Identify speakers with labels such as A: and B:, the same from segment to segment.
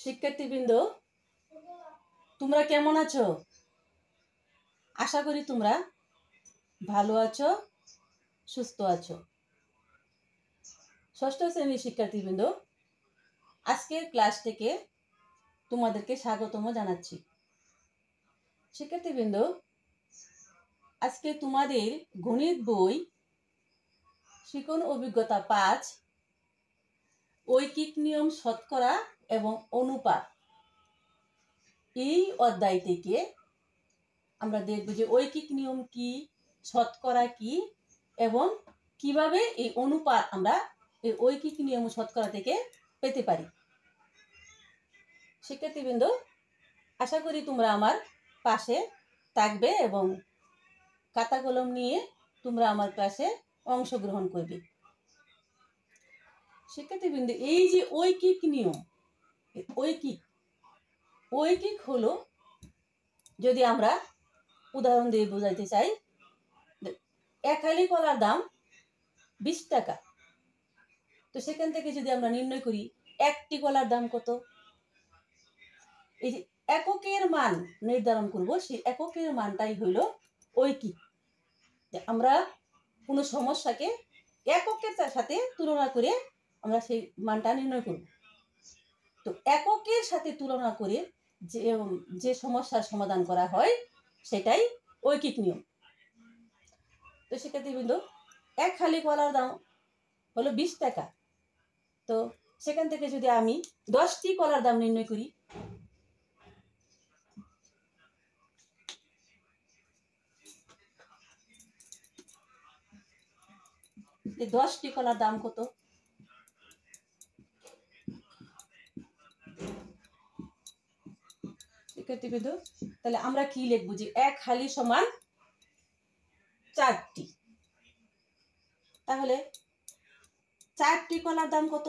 A: শিক্ষার্থীবৃন্দ, তোমরা কেমন আছো? আশা করি তোমরা ভালো আছো, সুস্থ আছো। ষষ্ঠ শ্রেণীর শিক্ষার্থীবৃন্দ, আজকের ক্লাস থেকে তোমাদেরকে স্বাগতম জানাচ্ছি। শিক্ষার্থীবৃন্দ, আজকে তোমাদের গণিত বই শিখন অভিজ্ঞতা 5 ঐকিক নিয়ম, শতকরা এবং অনুপাত, এই অধ্যায় থেকে আমরা দেখব যে ঐকিক নিয়ম কি, শতকরা কি এবং কিভাবে এই অনুপাত আমরা এই ঐকিক নিয়ম শতকরা থেকে পেতে পারি। শিক্ষার্থীবৃন্দ, আশা করি তোমরা আমার পাশে থাকবে এবং খাতা কলম নিয়ে তোমরা আমার ক্লাসে অংশগ্রহণ করবে। শিক্ষার্থীবৃন্দ, এই যে ঐকিক নিয়ম, ঐকিক হলো, যদি আমরা উদাহরণ দিয়ে বোঝাইতে চাই, এক হালি কলার দাম 20 টাকা। তো সেখান থেকে যদি আমরা নির্ণয় করি একটি কলার দাম কত, এই যে এককের মান নির্ধারণ করব, সেই এককের মানটাই হইল ঐকিক। আমরা কোনো সমস্যাকে এককের সাথে তুলনা করে আমরা সেই মানটা নির্ণয় করব। তো এককের সাথে তুলনা করে যে সমস্যার সমাধান করা হয় সেটাই ঐকিক নিয়ম। তো শিক্ষার্থীবৃন্দ, এক হালি কলার দাম হলো 20 টাকা। তো সেখান থেকে যদি আমি 10টি কলার দাম নির্ণয় করি, যে 10টি কলার দাম কত, শিক্ষার্থীবৃন্দ, তাহলে আমরা কি লিখবো যে এক হালি সমান 4টি। তাহলে 4টি কলার দাম কত?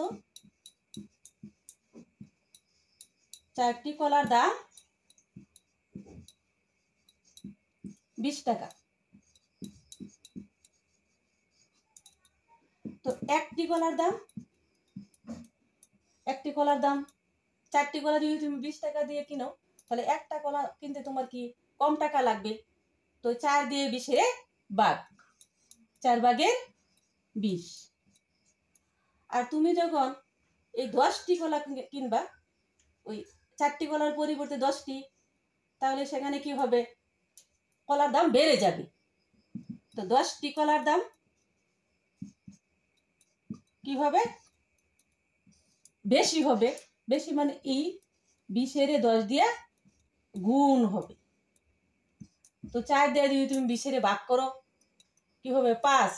A: 4টি কলার দাম 20 টাকা। তো একটি কলার দাম 4টি কলা যদি তুমি 20 টাকা দিয়ে কিনো, তাহলে একটা কলা কিনতে তোমার কি কম টাকা লাগবে। তো 4 দিয়ে 20 ভাগ, 4 ভাগের 20। আর তুমি যখন এই 10টি কলা কিনবা, ওই 4টি কলার পরিবর্তে 10টি, তাহলে সেখানে কি হবে, কলার দাম বেড়ে যাবে। তো 10টি কলার দাম কি হবে, বেশি হবে। বেশি মানে এই 20-এর 10 দিয়ে গুণ হবে। তো 4 দিয়ে যদি তুমি 20-এর ভাগ করো, কি হবে 5।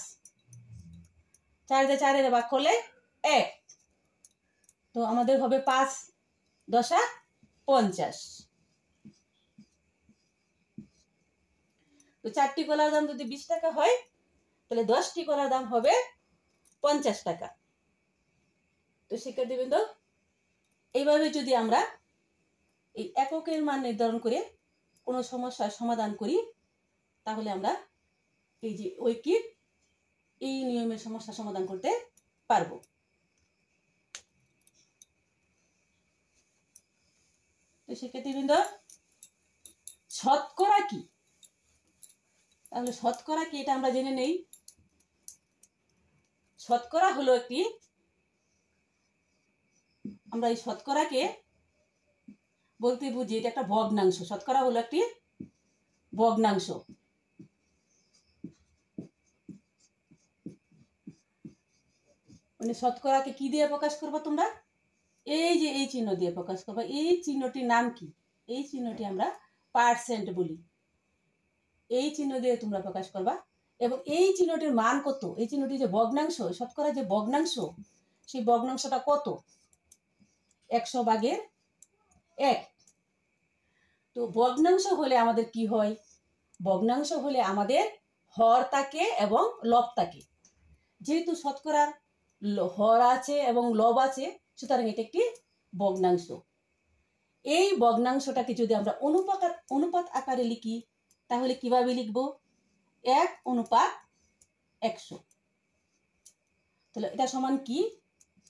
A: 4 দিয়ে 4-এর ভাগ করলে 1। তো আমাদের হবে 5 দশা 50। তো 4টি কলার দাম যদি 20 টাকা হয়, তাহলে 10টি কলার দাম হবে 50 টাকা। তো শিক্ষার্থীবৃন্দ, এইভাবে যদি আমরা এই এককের মান নির্ধারণ করে কোনো সমস্যার সমাধান করি, তাহলে আমরা এই যে ঐকিক এই নিয়মের সমস্যা সমাধান করতে পারবো। তো শিক্ষার্থীবৃন্দ, শতকরা কি? তাহলে শতকরা কি এটা আমরা জেনে নেই। শতকরা হলো একটি, আমরা এই শতকরাকে বলতে বুঝি এটা একটা ভগ্নাংশ। শতকরা হলো একটি ভগ্নাংশ। মানে শতকরাকে কি দিয়ে প্রকাশ করবো তোমরা? এই যে এই চিহ্ন দিয়ে প্রকাশ করবো। এই চিহ্নটির নাম কি? এই চিহ্নটি আমরা পার্সেন্ট বলি। এই চিহ্ন দিয়ে তোমরা প্রকাশ করবা। এবং এই চিহ্নটির মান কত, এই চিহ্নটি যে ভগ্নাংশ, শতকরা যে ভগ্নাংশ, সেই ভগ্নাংশটা কত? 100 ভাগের 1। তো ভগ্নাংশ হলে আমাদের কি হয়? ভগ্নাংশ হলে আমাদের হর থাকে এবং লব থাকে। যেহেতু শতকরার হর আছে এবং লব আছে, সুতরাং এটা একটি ভগ্নাংশ। এই ভগ্নাংশটাকে যদি আমরা অনুপাত আকারে লিখি, তাহলে কিভাবে লিখব? 1:100। তাহলে এটা সমান কি?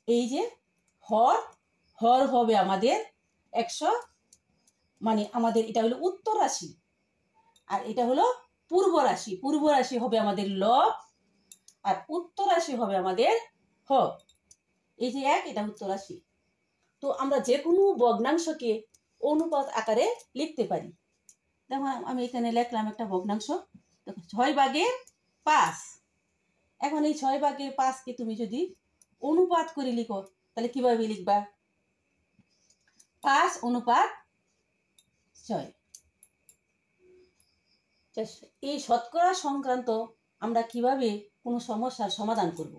A: এই যে হর হবে আমাদের 100 মানে আমাদের এটা হলো উত্তর রাশি, আর এটা হলো পূর্ব রাশি। পূর্ব রাশি হবে আমাদের লব, আর উত্তর রাশি হবে আমাদের হর। এই যে 1, এটা উত্তর রাশি। তো আমরা যে কোনো ভগ্নাংশকে অনুপাত আকারে লিখতে পারি। দেখো আমি এখানে লিখলাম একটা ভগ্নাংশ, দেখো 6/5। এখন এই 6/5কে তুমি যদি অনুপাত করে লিখো তাহলে কিভাবে লিখবা? 5/6। এই শতকরা সংক্রান্ত আমরা কিভাবে কোনো সমস্যার সমাধান করব?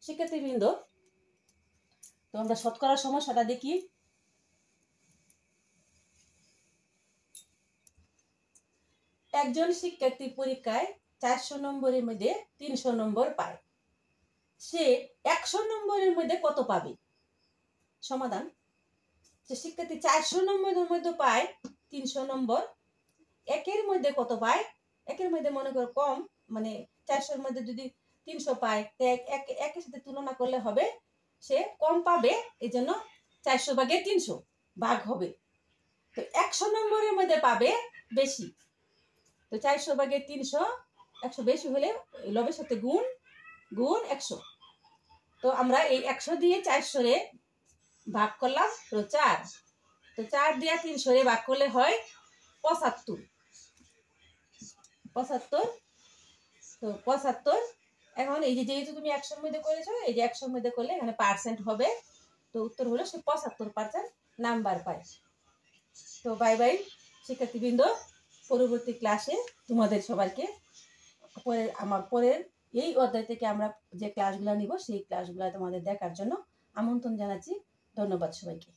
A: শিক্ষার্থীবৃন্দ, তো আমরা শতকরা সমস্যাটা দেখি। একজন শিক্ষার্থী পরীক্ষায় 400 নম্বরের মধ্যে 300 নম্বর পায়, সে 100 নম্বরের মধ্যে কত পাবে? সমাধান, যে শিক্ষার্থী 400 নম্বরের মধ্যে পায় 300 নম্বর, একের মধ্যে কত পায়? একের মধ্যে মনে করো কম, মানে 400-র মধ্যে যদি 300 পায়, একের সাথে তুলনা করলে হবে সে কম পাবে, এই জন্য 400/300 ভাগ হবে। তো 100 নম্বরের মধ্যে পাবে বেশি, তো 400/300, 100 বেশি হলে লবের সাথে গুণ 100। তো আমরা এই 100 দিয়ে 400 ভাগ করলাম, তো 4। তো 4 দিয়ে 300 ভাগ করলে হয় 75। তো 75। এখন এই যে যেহেতু তুমি 100-র মধ্যে করেছো, এই যে 100-র মধ্যে করলে এখানে পার্সেন্ট হবে, তো উত্তর হলো সে 75% নাম্বার পায়। তো বাই বাই শিক্ষার্থীবৃন্দ, পরবর্তী ক্লাসে তোমাদের সবাইকে পরের এই অধ্যায় থেকে আমরা যে ক্লাসগুলো নিব সেই ক্লাসগুলো তোমাদের দেখার জন্য আমন্ত্রণ জানাচ্ছি। ধন্যবাদ সবাইকে।